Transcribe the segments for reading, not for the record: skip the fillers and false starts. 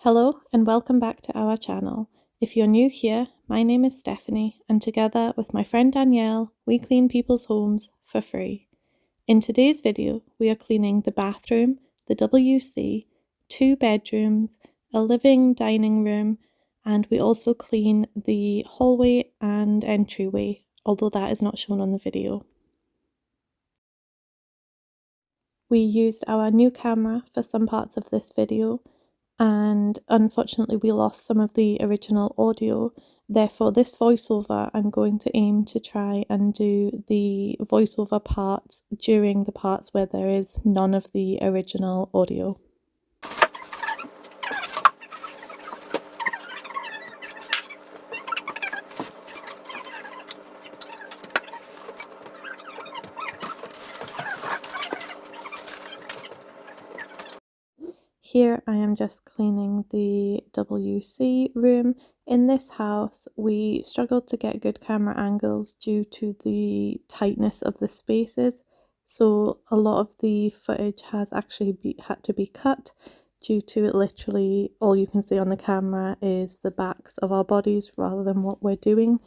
Hello and welcome back to our channel. If you're new here, my name is Stephanie and together with my friend Danielle, we clean people's homes for free. In today's video, we are cleaning the bathroom, the WC, 2 bedrooms, a living dining room, and we also clean the hallway and entryway, although that is not shown on the video. We used our new camera for some parts of this video, and unfortunately we lost some of the original audio. Therefore, this voiceover, I'm going to aim to try and do the voiceover parts during the parts where there is none of the original audio. Here I am just cleaning the WC room. In this house, we struggled to get good camera angles due to the tightness of the spaces. So a lot of the footage has actually had to be cut due to it literally all you can see on the camera is the backs of our bodies rather than what we're doing.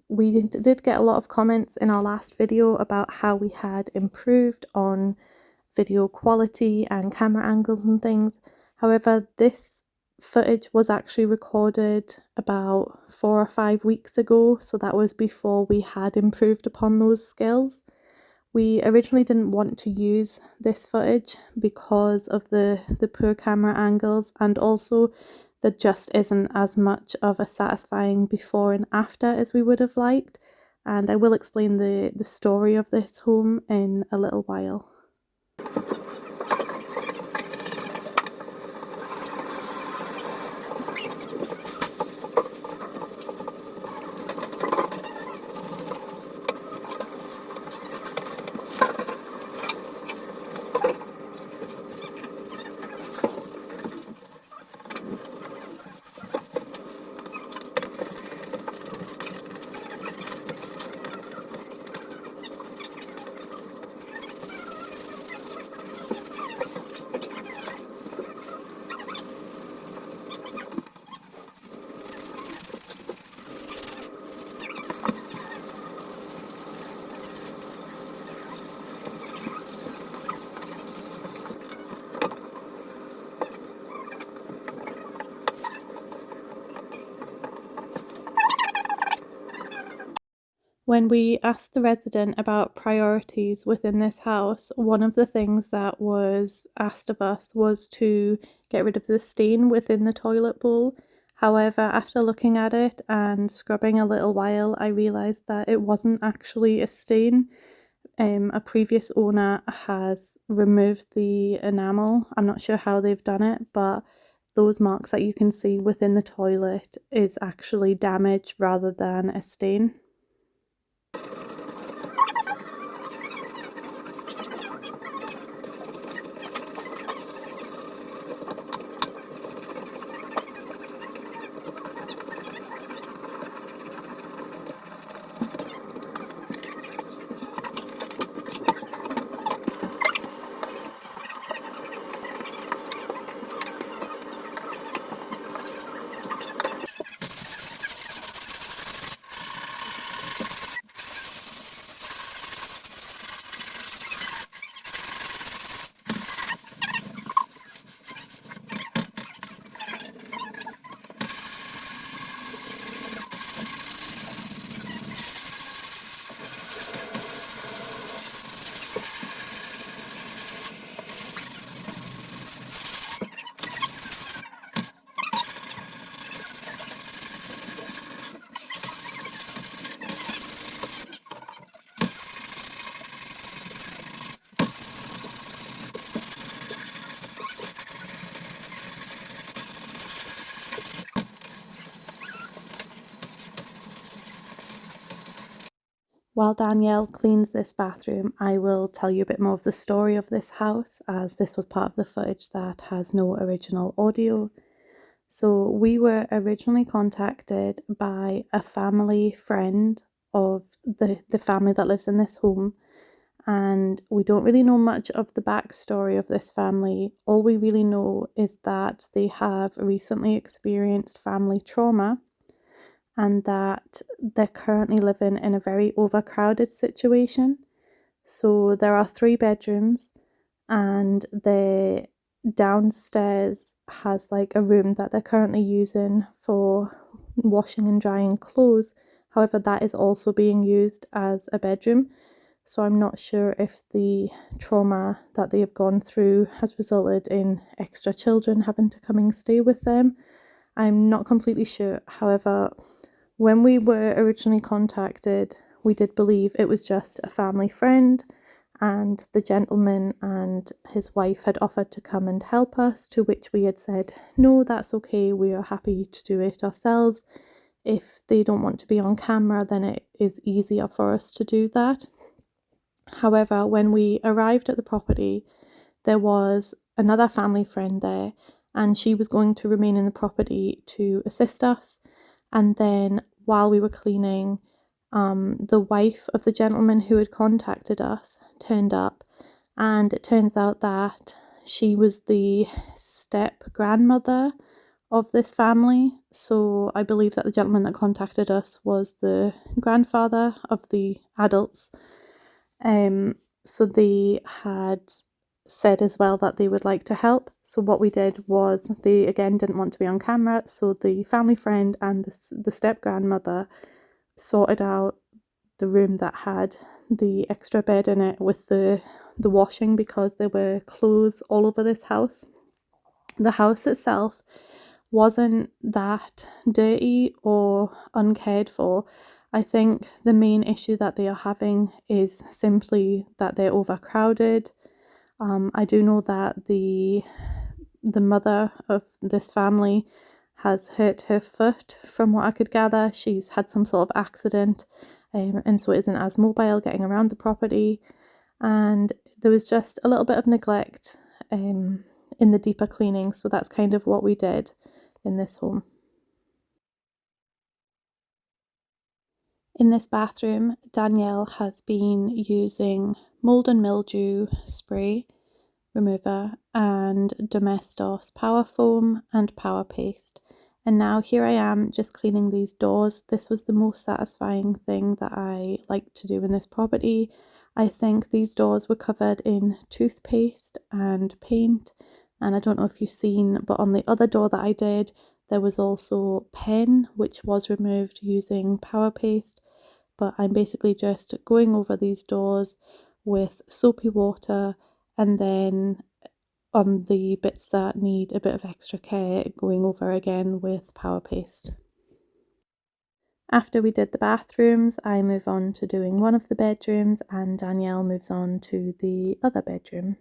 We did get a lot of comments in our last video about how we had improved on video quality and camera angles and things. However, this footage was actually recorded about 4 or 5 weeks ago, so that was before we had improved upon those skills. We originally didn't want to use this footage because of the poor camera angles, and also there just isn't as much of a satisfying before and after as we would have liked, and I will explain the story of this home in a little while. When we asked the resident about priorities within this house, one of the things that was asked of us was to get rid of the stain within the toilet bowl. However, after looking at it and scrubbing a little while, I realised that it wasn't actually a stain. A previous owner has removed the enamel. I'm not sure how they've done it, but those marks that you can see within the toilet is actually damage rather than a stain. While Danielle cleans this bathroom, I will tell you a bit more of the story of this house, as this was part of the footage that has no original audio. So we were originally contacted by a family friend of the family that lives in this home, and we don't really know much of the backstory of this family. All we really know is that they have recently experienced family trauma and that they're currently living in a very overcrowded situation. So there are 3 bedrooms, and the downstairs has like a room that they're currently using for washing and drying clothes. However, that is also being used as a bedroom. So I'm not sure if the trauma that they have gone through has resulted in extra children having to come and stay with them. I'm not completely sure. However, when we were originally contacted, we did believe it was just a family friend, and the gentleman and his wife had offered to come and help us, to which we had said, no, that's okay, we are happy to do it ourselves. If they don't want to be on camera, then it is easier for us to do that. However, when we arrived at the property, there was another family friend there, and she was going to remain in the property to assist us. And then while we were cleaning, the wife of the gentleman who had contacted us turned up, and it turns out that she was the step grandmother of this family. So I believe that the gentleman that contacted us was the grandfather of the adults. So they had said as well that they would like to help. So what we did was, they again didn't want to be on camera, so the family friend and the step grandmother sorted out the room that had the extra bed in it with the washing, because there were clothes all over this house. The house itself wasn't that dirty or uncared for. I think the main issue that they are having is simply that they're overcrowded. I do know that the mother of this family has hurt her foot, from what I could gather. She's had some sort of accident, and so isn't as mobile getting around the property. And there was just a little bit of neglect in the deeper cleaning, so that's kind of what we did in this home. In this bathroom, Danielle has been using mold and mildew spray remover and Domestos power foam and power paste. And now here I am just cleaning these doors. This was the most satisfying thing that I like to do in this property. I think these doors were covered in toothpaste and paint, and I don't know if you've seen, but on the other door that I did, there was also pen, which was removed using power paste. But I'm basically just going over these doors with soapy water, and then on the bits that need a bit of extra care, going over again with power paste. After we did the bathrooms, I move on to doing one of the bedrooms, and Danielle moves on to the other bedroom.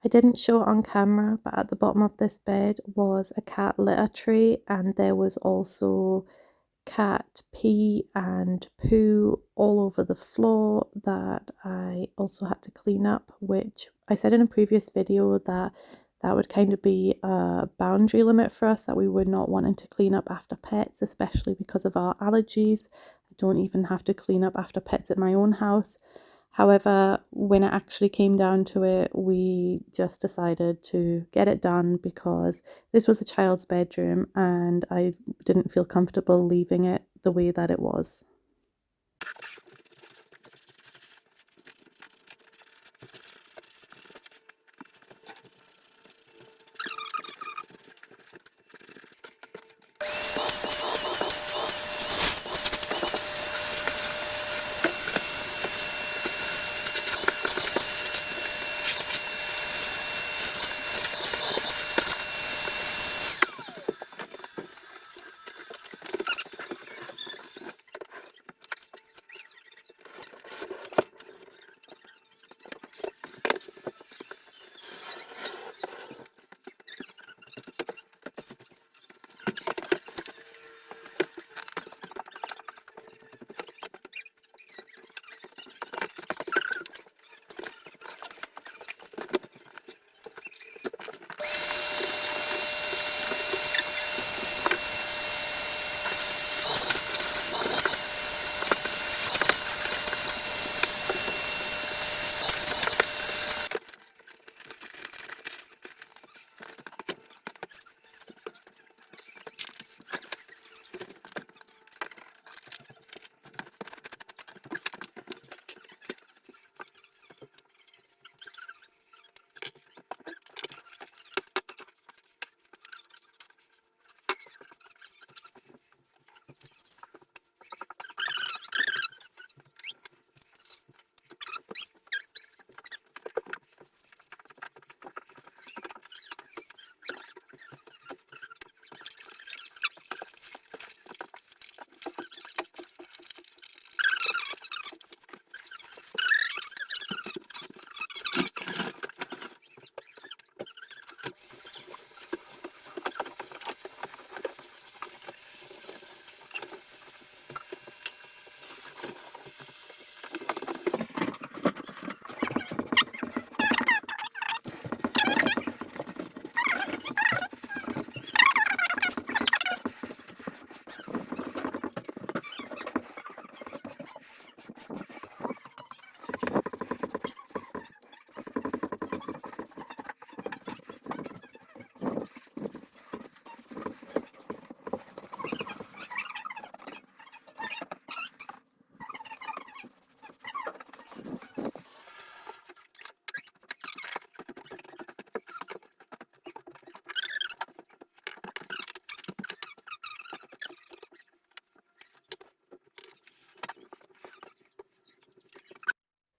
I didn't show it on camera, but at the bottom of this bed was a cat litter tray, and there was also cat pee and poo all over the floor that I also had to clean up, which I said in a previous video that that would kind of be a boundary limit for us, that we were not wanting to clean up after pets, especially because of our allergies. I don't even have to clean up after pets at my own house. However, when it actually came down to it, we just decided to get it done because this was a child's bedroom and I didn't feel comfortable leaving it the way that it was.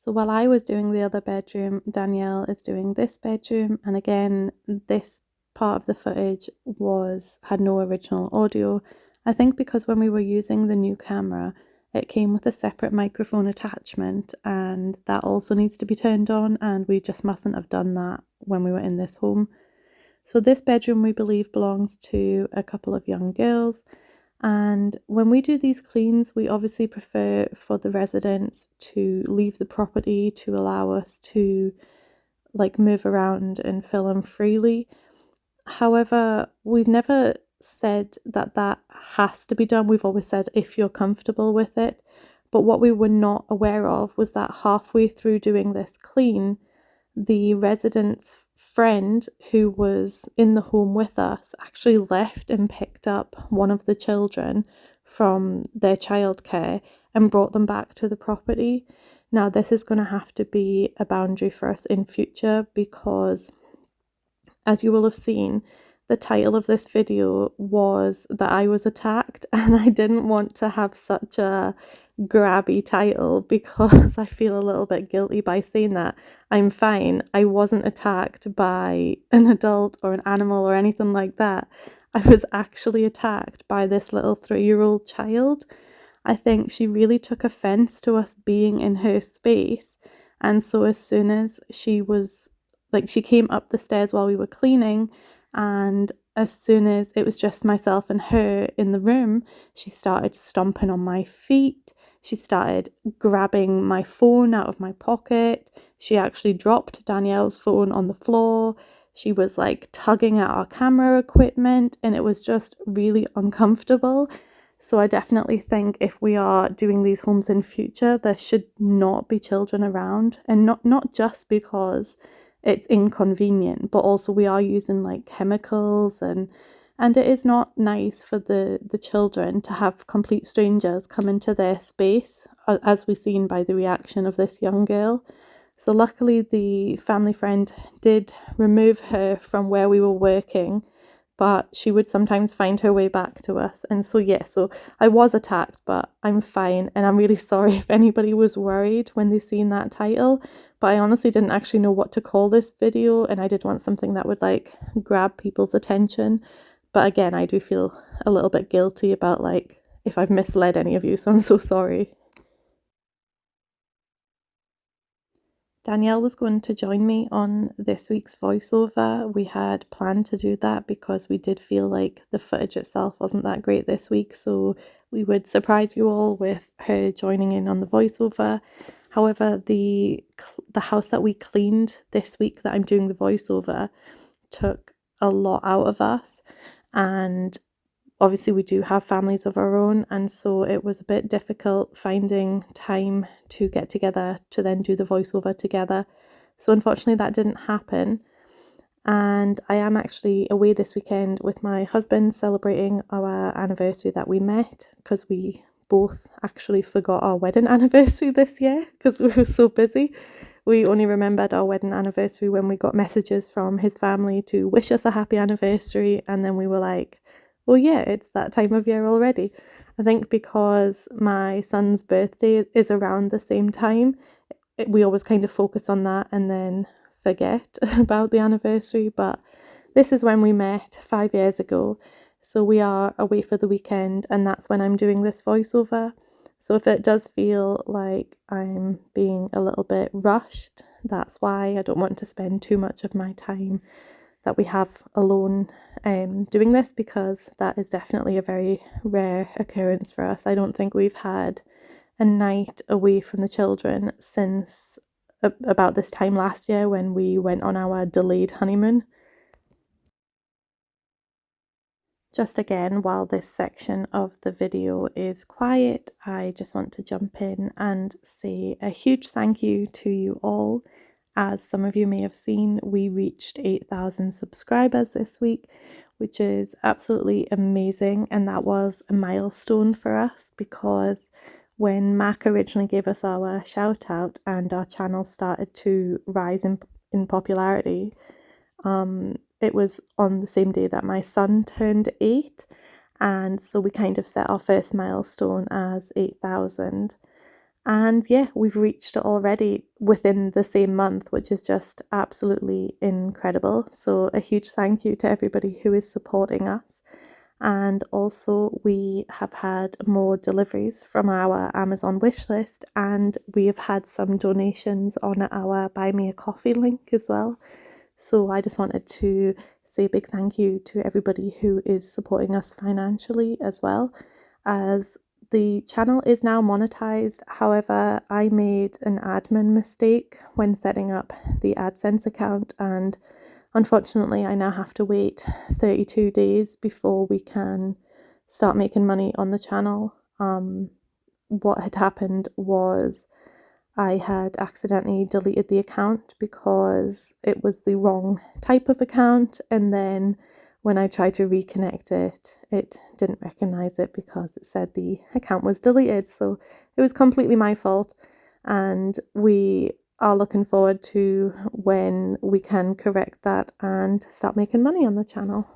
So while I was doing the other bedroom, Danielle is doing this bedroom, and again, this part of the footage had no original audio. I think because when we were using the new camera, it came with a separate microphone attachment, and that also needs to be turned on, and we just mustn't have done that when we were in this home. So this bedroom, we believe, belongs to a couple of young girls. And when we do these cleans, we obviously prefer for the residents to leave the property to allow us to like move around and film freely. However, we've never said that that has to be done. We've always said if you're comfortable with it. But what we were not aware of was that halfway through doing this clean, the resident's friend who was in the home with us actually left and picked up one of the children from their childcare and brought them back to the property. Now, this is going to have to be a boundary for us in future because, as you will have seen, the title of this video was that I was attacked, and I didn't want to have such a grabby title because I feel a little bit guilty by saying that. I'm fine. I wasn't attacked by an adult or an animal or anything like that. I was actually attacked by this little 3-year-old child. I think she really took offense to us being in her space, and so as soon as she was like she came up the stairs while we were cleaning, and as soon as it was just myself and her in the room, she started stomping on my feet. She started grabbing my phone out of my pocket. She actually dropped Danielle's phone on the floor. She was like tugging at our camera equipment, and it was just really uncomfortable. So I definitely think if we are doing these homes in future, there should not be children around, and not just because it's inconvenient, but also we are using like chemicals, and it is not nice for the children to have complete strangers come into their space, as we've seen by the reaction of this young girl. So luckily the family friend did remove her from where we were working, but she would sometimes find her way back to us. And so yeah, so I was attacked, but I'm fine, and I'm really sorry if anybody was worried when they seen that title. But I honestly didn't actually know what to call this video, and I did want something that would like grab people's attention. But again, I do feel a little bit guilty about like if I've misled any of you, so I'm so sorry. Danielle was going to join me on this week's voiceover. We had planned to do that because we did feel like the footage itself wasn't that great this week, so we would surprise you all with her joining in on the voiceover. However, the house that we cleaned this week that I'm doing the voiceover took a lot out of us, and obviously we do have families of our own, and so it was a bit difficult finding time to get together to then do the voiceover together. So unfortunately that didn't happen, and I am actually away this weekend with my husband celebrating our anniversary that we met, because we both actually forgot our wedding anniversary this year because we were so busy. We only remembered our wedding anniversary when we got messages from his family to wish us a happy anniversary, and then we were like, well, yeah, it's that time of year already. I think because my son's birthday is around the same time, we always kind of focus on that and then forget about the anniversary. But this is when we met 5 years ago. So we are away for the weekend, and that's when I'm doing this voiceover. So if it does feel like I'm being a little bit rushed, that's why. I don't want to spend too much of my time that we have alone doing this, because that is definitely a very rare occurrence for us. I don't think we've had a night away from the children since about this time last year when we went on our delayed honeymoon. Just again, while this section of the video is quiet, I just want to jump in and say a huge thank you to you all. As some of you may have seen, we reached 8,000 subscribers this week, which is absolutely amazing, and that was a milestone for us, because when Mac originally gave us our shout out and our channel started to rise in popularity, it was on the same day that my son turned 8, and so we kind of set our first milestone as 8,000. And yeah, we've reached it already within the same month, which is just absolutely incredible. So a huge thank you to everybody who is supporting us. And also we have had more deliveries from our Amazon wishlist, and we have had some donations on our Buy Me a Coffee link as well. So I just wanted to say a big thank you to everybody who is supporting us financially as well, as the channel is now monetized. However, I made an admin mistake when setting up the AdSense account, and unfortunately I now have to wait 32 days before we can start making money on the channel. What had happened was I had accidentally deleted the account because it was the wrong type of account, and then when I tried to reconnect it, it didn't recognize it because it said the account was deleted. So it was completely my fault, and we are looking forward to when we can correct that and start making money on the channel.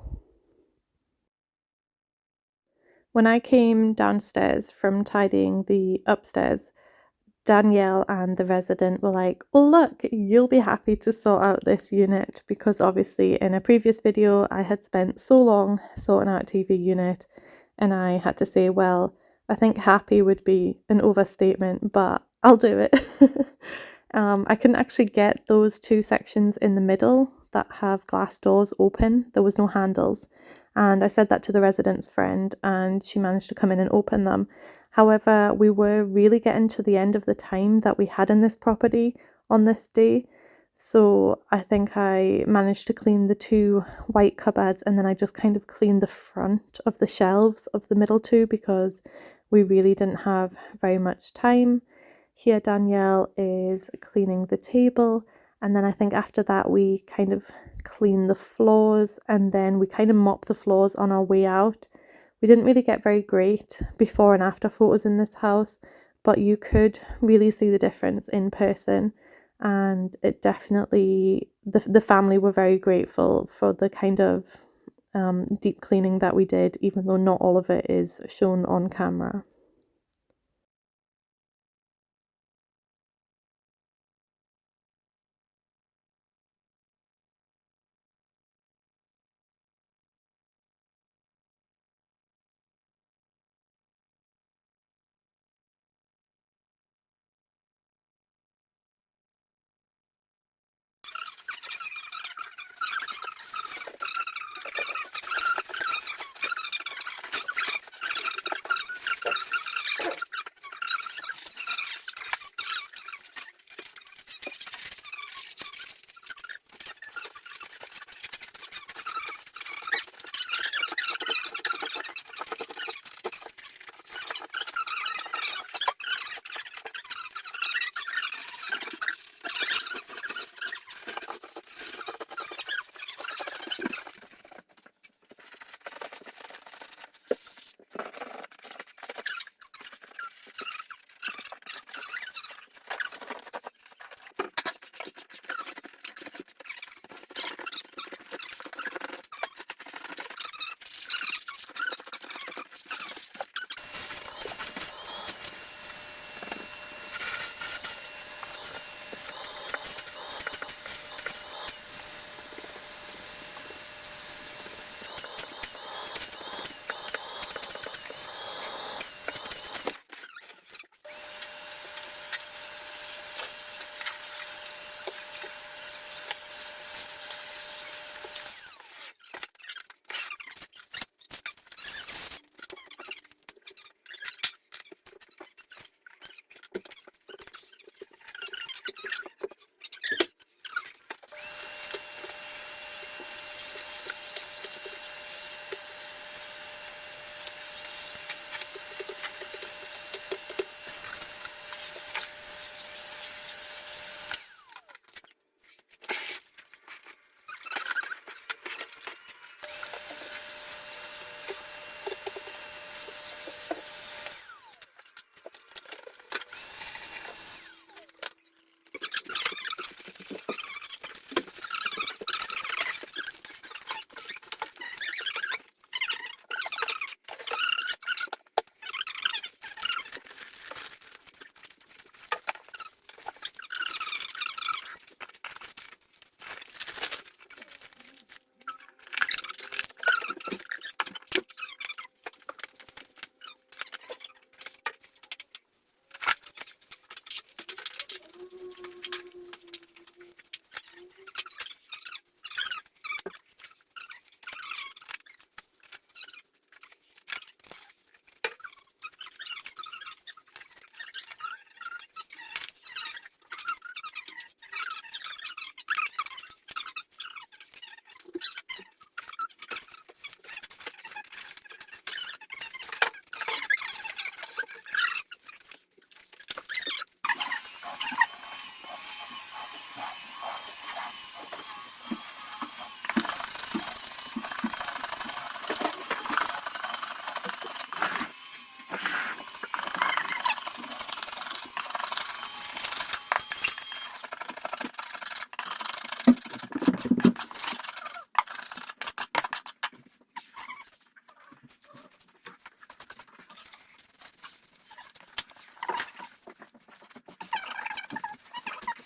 When I came downstairs from tidying the upstairs, Danielle and the resident were like, well, look, you'll be happy to sort out this unit, because obviously in a previous video I had spent so long sorting out TV unit, and I had to say, well, I think happy would be an overstatement, but I'll do it. I couldn't actually get those two sections in the middle that have glass doors open. There was no handles. And I said that to the resident's friend, and she managed to come in and open them. However, we were really getting to the end of the time that we had in this property on this day. So I think I managed to clean the two white cupboards, and then I just kind of cleaned the front of the shelves of the middle two because we really didn't have very much time. Here Danielle is cleaning the table, and then I think after that we kind of clean the floors, and then we kind of mop the floors on our way out. We didn't really get very great before and after photos in this house, but you could really see the difference in person, and it definitely, the family were very grateful for the kind of deep cleaning that we did, even though not all of it is shown on camera.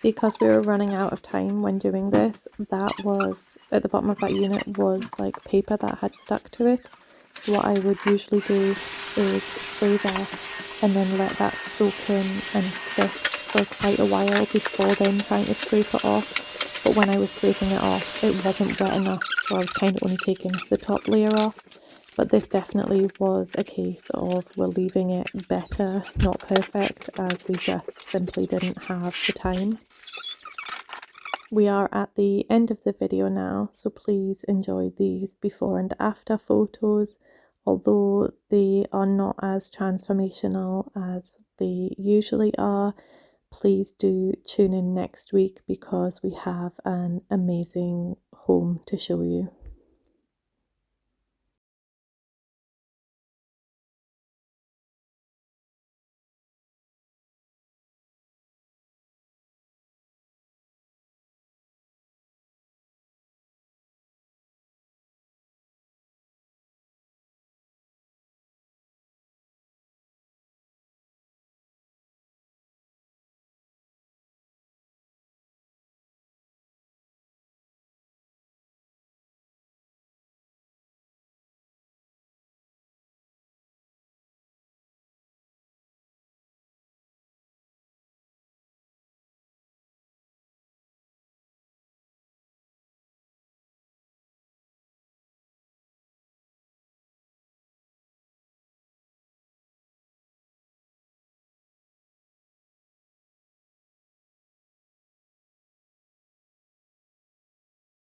Because we were running out of time when doing this, that was at the bottom of that unit was like paper that had stuck to it. So what I would usually do is spray that and then let that soak in and sit for quite a while before then trying to scrape it off, but when I was scraping it off it wasn't wet enough, so I was kind of only taking the top layer off. But this definitely was a case of we're leaving it better, not perfect, as we just simply didn't have the time. We are at the end of the video now, so please enjoy these before and after photos. Although they are not as transformational as they usually are, please do tune in next week because we have an amazing home to show you.